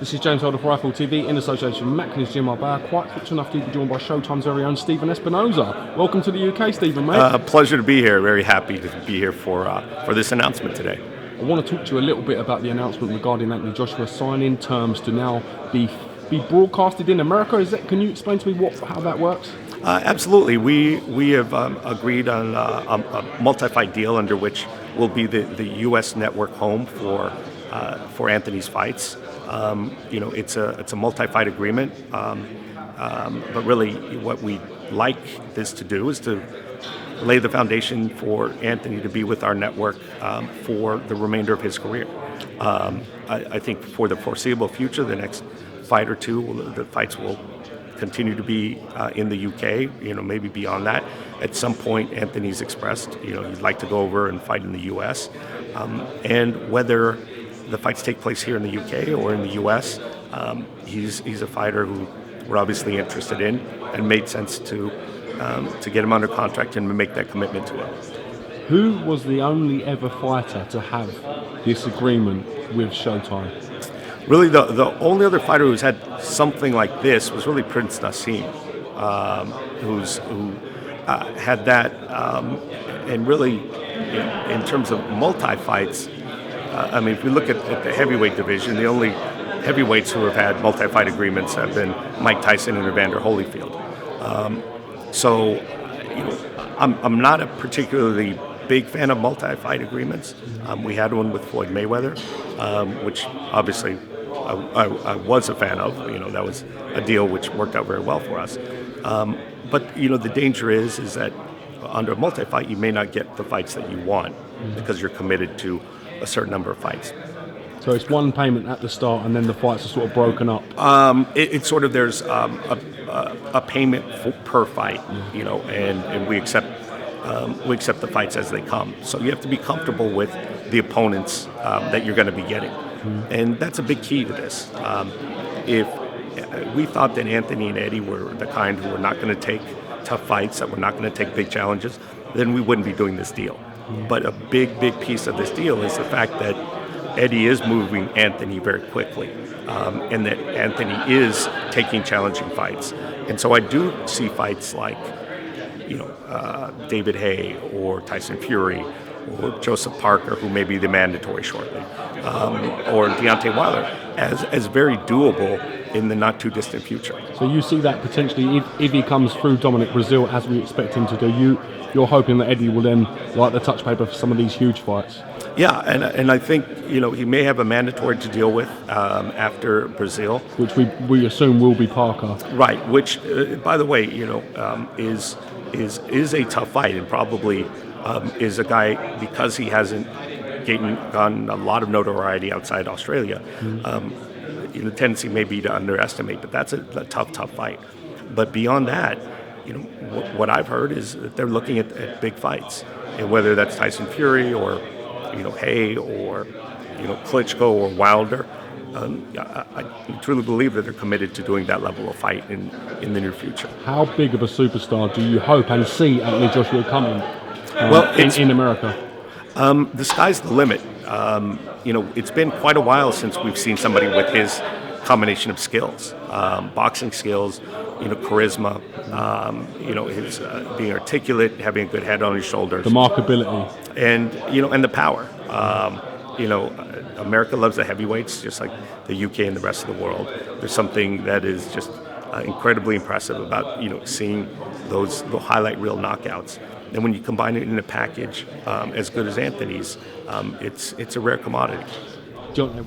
This is James Holder for Rifle TV in association with Macklin's Gym Bar. Quite fortunate enough to be joined by Showtime's very own Stephen Espinoza. Welcome to the UK, Stephen, mate. Pleasure to be here. Very happy to be here for this announcement today. I want to talk to you a little bit about the announcement regarding Anthony Joshua signing terms to now be broadcasted in America. Can you explain to me how that works? Absolutely. We have agreed on a multi-fight deal under which will be the U.S. network home for Anthony's fights. It's a multi-fight agreement, but really what we like this to do is to lay the foundation for Anthony to be with our network for the remainder of his career. I think for the foreseeable future, the next fight or two, the fights will continue to be in the UK, maybe beyond that. At some point, Anthony's expressed, he'd like to go over and fight in the US. And whether the fights take place here in the UK or in the US, he's a fighter who we're obviously interested in, and made sense to get him under contract and make that commitment to him. Who was the only ever fighter to have this agreement with Showtime? Really, the only other fighter who's had something like this was really Prince Naseem, who had that, and really, in terms of multi-fights, if we look at the heavyweight division, the only heavyweights who have had multi-fight agreements have been Mike Tyson and Evander Holyfield. I'm not a particularly big fan of multi-fight agreements. We had one with Floyd Mayweather, which obviously I was a fan of. That was a deal which worked out very well for us. But the danger is that under a multi-fight, you may not get the fights that you want because you're committed to a certain number of fights. So it's one payment at the start, and then the fights are sort of broken up. It's sort of there's a payment per fight, and we accept the fights as they come. So you have to be comfortable with the opponents that you're going to be getting, and that's a big key to this. If we thought that Anthony and Eddie were the kind who were not going to take tough fights, that were not going to take big challenges, then we wouldn't be doing this deal. But a big piece of this deal is the fact that Eddie is moving Anthony very quickly, and that Anthony is taking challenging fights. And so I do see fights like, David Haye or Tyson Fury or Joseph Parker, who may be the mandatory shortly, or Deontay Wilder, as very doable in the not too distant future. So you see that potentially if he comes through Dominic Brazil as we expect him to do, you're hoping that Eddie will then light the touch paper for some of these huge fights. Yeah, and I think he may have a mandatory to deal with after Brazil, which we assume will be Parker. Right, which by the way, is a tough fight, and probably is a guy, because he hasn't gotten a lot of notoriety outside Australia. The tendency may be to underestimate, but that's a tough fight. But beyond that, what I've heard is that they're looking at big fights, and whether that's Tyson Fury or Haye or Klitschko or Wilder, I truly believe that they're committed to doing that level of fight in the near future. How big of a superstar do you hope and see Anthony Joshua coming in America? The sky's the limit. It's been quite a while since we've seen somebody with his combination of skills, boxing skills, charisma, his being articulate, having a good head on his shoulders, the markability, and the power. America loves the heavyweights, just like the UK and the rest of the world. There's something that is just incredibly impressive about seeing the highlight reel knockouts. And when you combine it in a package as good as Anthony's, it's a rare commodity. John,